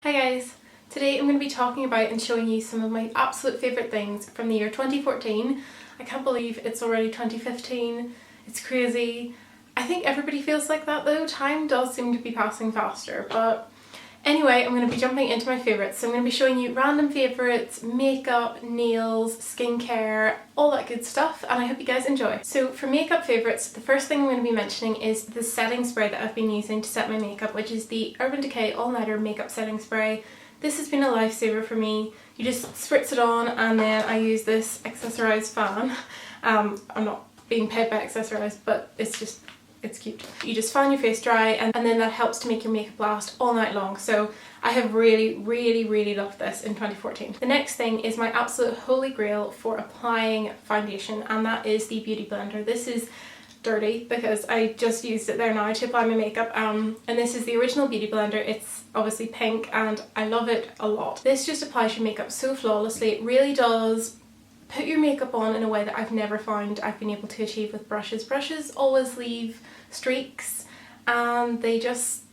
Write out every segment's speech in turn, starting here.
Hi guys! Today I'm going to be talking about and showing you some of my absolute favourite things from the year 2014. I can't believe it's already 2015. It's crazy. I think everybody feels like that though. Time does seem to be passing faster, but anyway, I'm going to be jumping into my favourites. So I'm going to be showing you random favourites, makeup, nails, skincare, all that good stuff, and I hope you guys enjoy. So for makeup favourites, the first thing I'm going to be mentioning is the setting spray that I've been using to set my makeup, which is the Urban Decay All Nighter Makeup Setting Spray. This has been a lifesaver for me. You just spritz it on and then I use this Accessorize fan. I'm not being paid by Accessorize, but it's cute. You just fan your face dry and then that helps to make your makeup last all night long. So I have really loved this in 2014. The next thing is my absolute holy grail for applying foundation, and that is the Beauty Blender. This is dirty because I just used it there now to apply my makeup, and this is the original Beauty Blender. It's obviously pink and I love it a lot. This just applies your makeup so flawlessly. It really does put your makeup on in a way that I've never found I've been able to achieve with brushes. Brushes always leave streaks and they just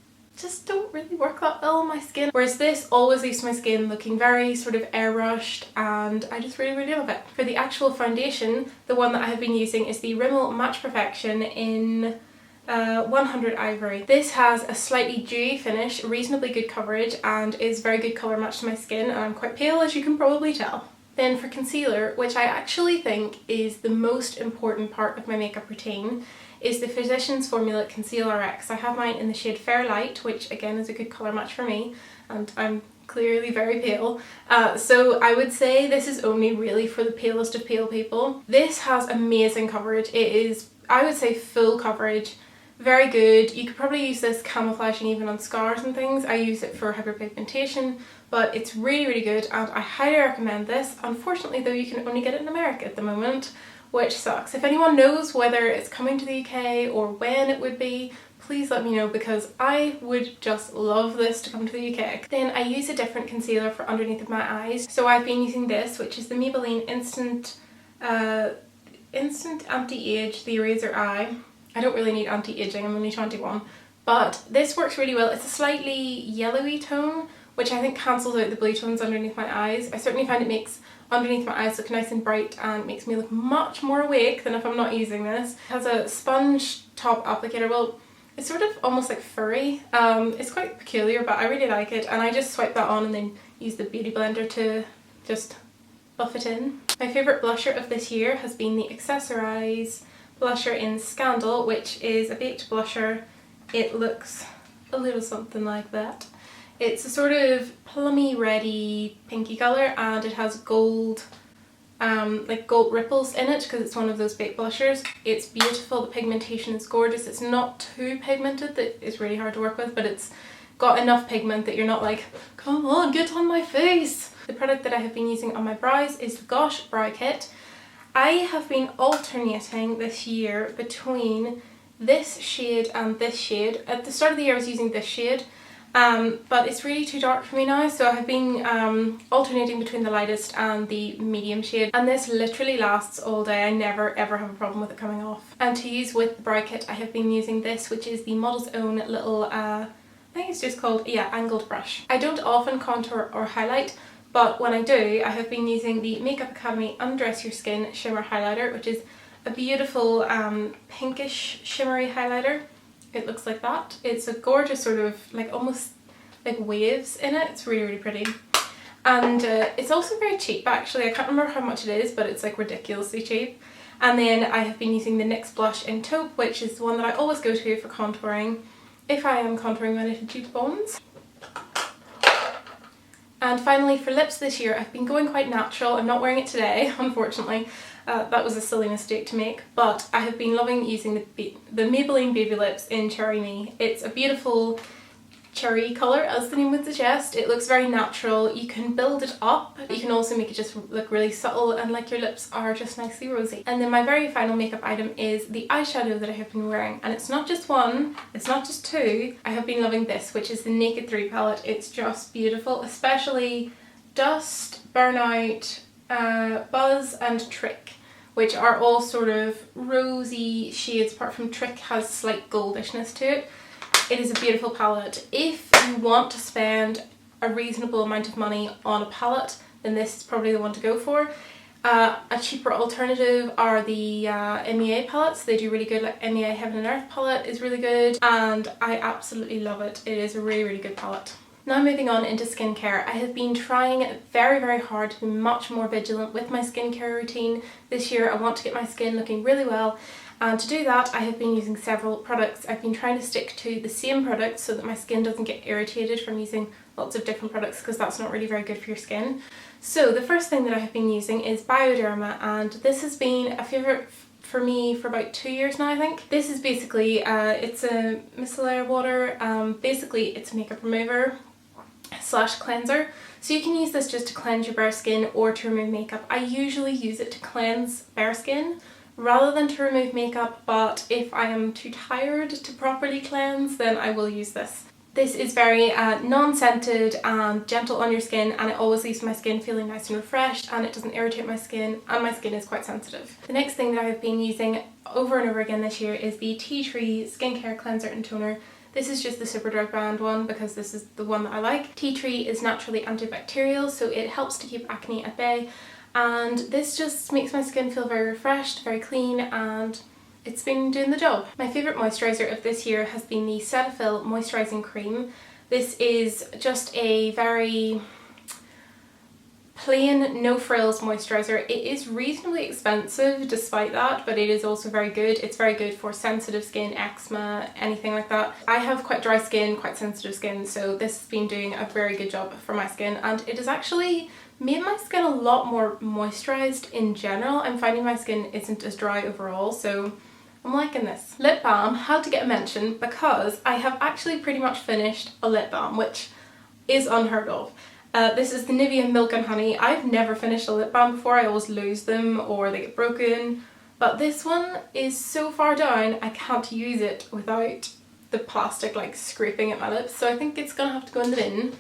don't really work that well on my skin, whereas this always leaves my skin looking very sort of airbrushed, and I just really love it. For the actual foundation, the one that I have been using is the Rimmel Match Perfection in 100 Ivory. This has a slightly dewy finish, reasonably good coverage, and is very good colour match to my skin, and I'm quite pale as you can probably tell. Then for concealer, which I actually think is the most important part of my makeup routine, is the Physicians Formula Conceal RX. I have mine in the shade Fair Light, which again is a good colour match for me, and I'm clearly very pale. So I would say this is only really for the palest of pale people. This has amazing coverage. It is, I would say, full coverage. Very good. You could probably use this camouflaging even on scars and things. I use it for hyperpigmentation, but it's really good and I highly recommend this. Unfortunately though, you can only get it in America at the moment, which sucks. If anyone knows whether it's coming to the UK or when it would be, please let me know because I would just love this to come to the UK. Then I use a different concealer for underneath of my eyes. So I've been using this, which is the Maybelline Instant Anti-Age, the Eraser Eye. I don't really need anti-aging, I'm only 21. But this works really well. It's a slightly yellowy tone, which I think cancels out the blue tones underneath my eyes. I certainly find it makes underneath my eyes look nice and bright and makes me look much more awake than if I'm not using this. It has a sponge top applicator. Well, it's sort of almost like furry. It's quite peculiar, but I really like it, and I just swipe that on and then use the Beauty Blender to just buff it in. My favourite blusher of this year has been the Accessorize blusher in Scandal, which is a baked blusher. It looks a little something like that. It's a sort of plummy reddy pinky colour, and it has gold like gold ripples in it because it's one of those baked blushers. It's beautiful, the pigmentation is gorgeous. It's not too pigmented that it's really hard to work with, but it's got enough pigment that you're not like, come on, get on my face. The product that I have been using on my brows is the Gosh Brow Kit. I have been alternating this year between this shade and this shade. At the start of the year I was using this shade, but it's really too dark for me now, so I have been alternating between the lightest and the medium shade, and this literally lasts all day. I never ever have a problem with it coming off. And to use with the brow kit I have been using this, which is the Model's Own little, I think it's just called, yeah, angled brush. I don't often contour or highlight, but when I do, I have been using the Makeup Academy Undress Your Skin Shimmer Highlighter, which is a beautiful pinkish shimmery highlighter. It looks like that. It's a gorgeous sort of like almost like waves in it. It's really pretty. And it's also very cheap actually. I can't remember how much it is, but it's like ridiculously cheap. And then I have been using the NYX blush in Taupe, which is the one that I always go to for contouring if I am contouring my little cheekbones. And finally for lips this year, I've been going quite natural. I'm not wearing it today, unfortunately. That was a silly mistake to make, but I have been loving using the Maybelline Baby Lips in Cherry Me. It's a beautiful cherry colour, as the name would suggest. It looks very natural. You can build it up. You can also make it just look really subtle and like your lips are just nicely rosy. And then my very final makeup item is the eyeshadow that I have been wearing. And it's not just one, it's not just two. I have been loving this, which is the Naked 3 palette. It's just beautiful, especially Dust, Burnout, Buzz and Trick, which are all sort of rosy shades, apart from Trick has slight goldishness to it. It is a beautiful palette. If you want to spend a reasonable amount of money on a palette, then this is probably the one to go for. A cheaper alternative are the MEA palettes. They do really good, like MEA Heaven and Earth palette is really good and I absolutely love it. It is a really, really good palette. Now moving on into skincare, I have been trying very, very hard to be much more vigilant with my skincare routine. This year I want to get my skin looking really well, and to do that I have been using several products. I've been trying to stick to the same products so that my skin doesn't get irritated from using lots of different products, because that's not really very good for your skin. So the first thing that I have been using is Bioderma, and this has been a favourite for me for about 2 years now, I think. This is basically, it's a micellar water, basically it's a makeup remover / cleanser. So you can use this just to cleanse your bare skin or to remove makeup. I usually use it to cleanse bare skin rather than to remove makeup, but if I am too tired to properly cleanse, then I will use this. This is very non-scented and gentle on your skin, and it always leaves my skin feeling nice and refreshed, and it doesn't irritate my skin, and my skin is quite sensitive. The next thing that I have been using over and over again this year is the Tea Tree Skincare Cleanser and Toner. This is just the Superdrug brand one because this is the one that I like. Tea Tree is naturally antibacterial, so it helps to keep acne at bay, and this just makes my skin feel very refreshed, very clean, and it's been doing the job. My favourite moisturiser of this year has been the Cetaphil Moisturising Cream. This is just a very plain, no frills moisturiser. It is reasonably expensive despite that, but it is also very good. It's very good for sensitive skin, eczema, anything like that. I have quite dry skin, quite sensitive skin, so this has been doing a very good job for my skin, and it has actually made my skin a lot more moisturised in general. I'm finding my skin isn't as dry overall, so I'm liking this. Lip balm had to get a mention because I have actually pretty much finished a lip balm, which is unheard of. This is the Nivea Milk and Honey. I've never finished a lip balm before. I always lose them or they get broken, but this one is so far down I can't use it without the plastic like scraping at my lips, so I think it's gonna have to go in the bin.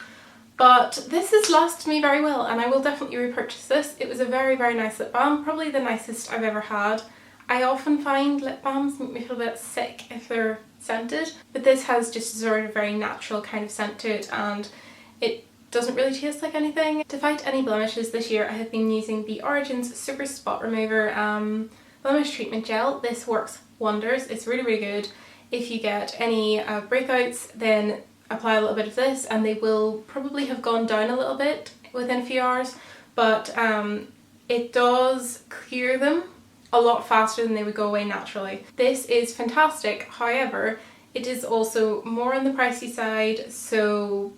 But this has lasted me very well and I will definitely repurchase this. It was a very, very nice lip balm, probably the nicest I've ever had. I often find lip balms make me feel a bit sick if they're scented, but this has just a sort of very natural kind of scent to it, and it doesn't really taste like anything. To fight any blemishes this year I have been using the Origins Super Spot Remover Blemish Treatment Gel. This works wonders. It's really, really good. If you get any breakouts, then apply a little bit of this and they will probably have gone down a little bit within a few hours, but it does clear them a lot faster than they would go away naturally. This is fantastic, however it is also more on the pricey side, so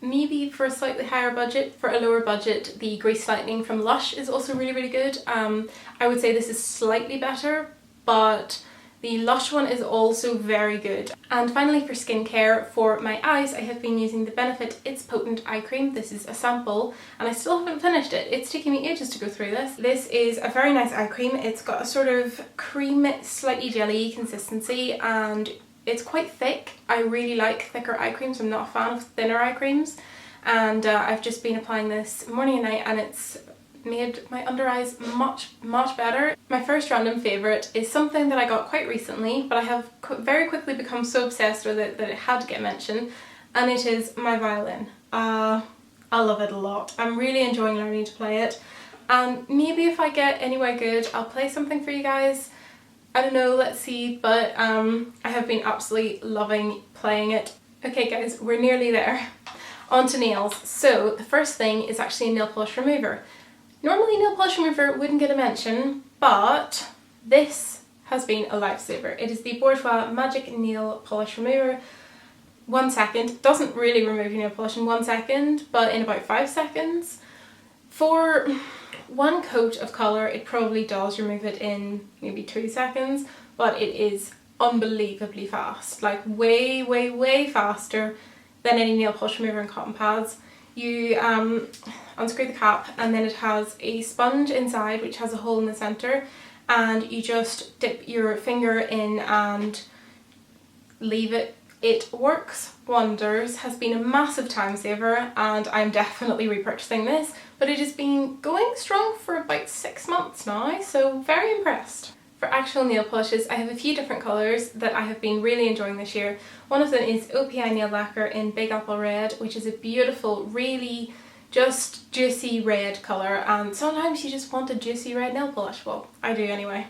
maybe for a slightly higher budget. For a lower budget, the Grease Lightning from Lush is also really, really good. I would say this is slightly better, but the Lush one is also very good. And finally, for skincare, for my eyes, I have been using the Benefit It's Potent Eye Cream. This is a sample and I still haven't finished it. It's taking me ages to go through this. This is a very nice eye cream. It's got a sort of cream, slightly jelly consistency and it's quite thick. I really like thicker eye creams. I'm not a fan of thinner eye creams, and I've just been applying this morning and night and it's made my under eyes much, much better. My first random favourite is something that I got quite recently, but I have very quickly become so obsessed with it that it had to get mentioned, and it is my violin. I love it a lot. I'm really enjoying learning to play it, and maybe if I get anywhere good I'll play something for you guys. I don't know, let's see, but I have been absolutely loving playing it. Okay guys, we're nearly there. On to nails. So the first thing is actually a nail polish remover. Normally nail polish remover wouldn't get a mention, but this has been a lifesaver. It is the Bourjois Magic Nail Polish Remover. 1 second. Doesn't really remove your nail polish in 1 second, but in about 5 seconds. For one coat of colour it probably does remove it in maybe 2 seconds, but it is unbelievably fast. Like way, way, way faster than any nail polish remover and cotton pads. You unscrew the cap and then it has a sponge inside which has a hole in the centre, and you just dip your finger in and leave it. It works wonders, has been a massive time saver, and I'm definitely repurchasing this, but it has been going strong for about 6 months now, so very impressed. For actual nail polishes, I have a few different colours that I have been really enjoying this year. One of them is OPI Nail Lacquer in Big Apple Red, which is a beautiful, really just juicy red colour, and sometimes you just want a juicy red nail polish. Well, I do anyway.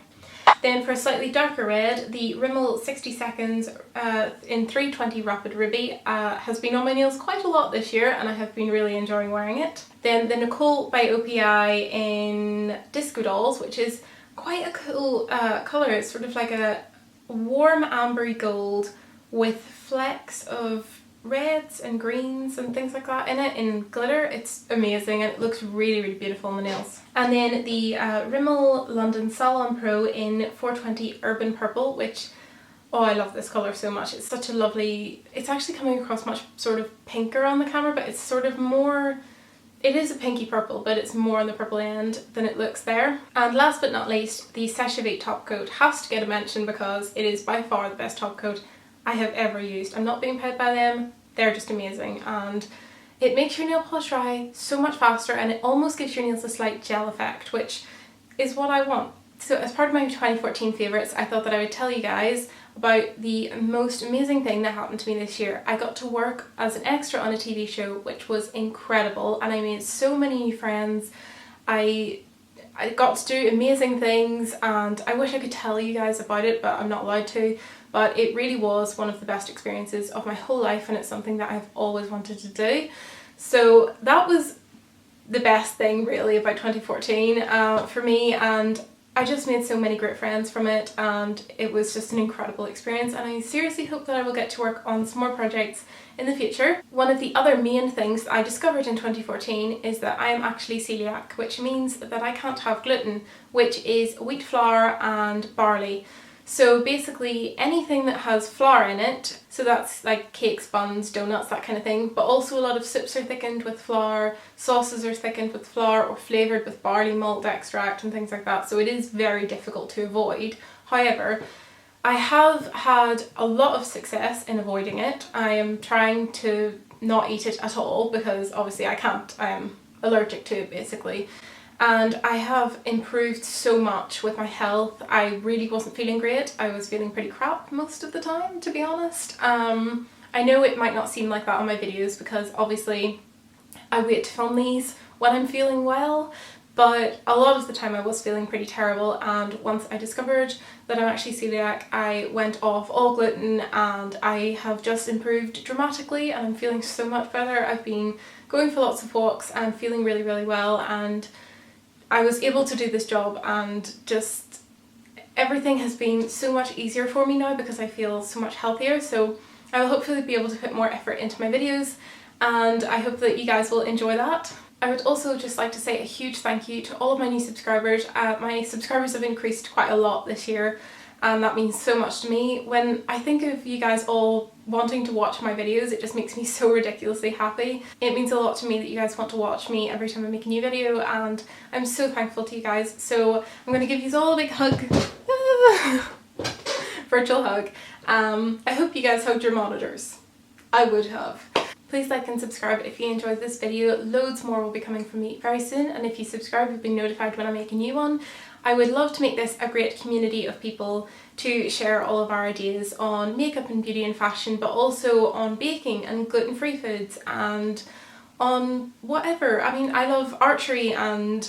Then for a slightly darker red, the Rimmel 60 Seconds in 320 Rapid Ruby has been on my nails quite a lot this year, and I have been really enjoying wearing it. Then the Nicole by OPI in Disco Dolls, which is quite a cool colour. It's sort of like a warm ambery gold with flecks of reds and greens and things like that in it, in glitter. It's amazing and it looks really, really beautiful on the nails. And then the Rimmel London Salon Pro in 420 Urban Purple, which, oh, I love this colour so much. It's such a lovely, it's actually coming across much sort of pinker on the camera, but it's sort of more, it is a pinky purple, but it's more on the purple end than it looks there. And last but not least, the Seshave top coat has to get a mention because it is by far the best top coat I have ever used. I'm not being paid by them, they're just amazing, and it makes your nail polish dry so much faster, and it almost gives your nails a slight gel effect, which is what I want. So as part of my 2014 favourites, I thought that I would tell you guys about the most amazing thing that happened to me this year. I got to work as an extra on a TV show, which was incredible, and I made so many new friends. I got to do amazing things, and I wish I could tell you guys about it, but I'm not allowed to. But it really was one of the best experiences of my whole life, and it's something that I've always wanted to do. So that was the best thing really about 2014 for me, and I just made so many great friends from it, and it was just an incredible experience, and I seriously hope that I will get to work on some more projects in the future. One of the other main things that I discovered in 2014 is that I am actually celiac, which means that I can't have gluten, which is wheat flour and barley. So basically anything that has flour in it, so that's like cakes, buns, donuts, that kind of thing, but also a lot of soups are thickened with flour, sauces are thickened with flour or flavoured with barley malt extract and things like that, so it is very difficult to avoid. However, I have had a lot of success in avoiding it. I am trying to not eat it at all because obviously I can't, I am allergic to it basically. And I have improved so much with my health. I really wasn't feeling great. I was feeling pretty crap most of the time, to be honest. I know it might not seem like that on my videos because obviously I wait to film these when I'm feeling well, but a lot of the time I was feeling pretty terrible, and once I discovered that I'm actually celiac, I went off all gluten and I have just improved dramatically, and I'm feeling so much better. I've been going for lots of walks and feeling really, really well, and I was able to do this job, and just everything has been so much easier for me now because I feel so much healthier. So I will hopefully be able to put more effort into my videos, and I hope that you guys will enjoy that. I would also just like to say a huge thank you to all of my new subscribers. My subscribers have increased quite a lot this year, and that means so much to me. When I think of you guys all wanting to watch my videos, it just makes me so ridiculously happy. It means a lot to me that you guys want to watch me every time I make a new video, and I'm so thankful to you guys. So I'm going to give you all a big hug. Virtual hug. I hope you guys hugged your monitors. I would have. Please like and subscribe if you enjoyed this video. Loads more will be coming from me very soon, and if you subscribe you'll be notified when I make a new one. I would love to make this a great community of people to share all of our ideas on makeup and beauty and fashion, but also on baking and gluten-free foods and on whatever. I mean, I love archery and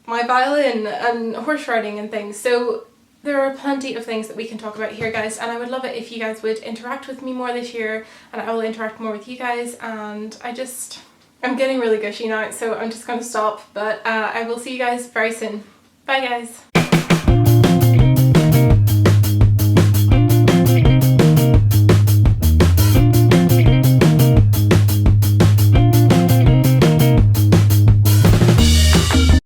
my violin and horse riding and things, so there are plenty of things that we can talk about here, guys, and I would love it if you guys would interact with me more this year, and I will interact more with you guys. And I'm getting really gushy now, so I'm just going to stop, but I will see you guys very soon. Bye guys!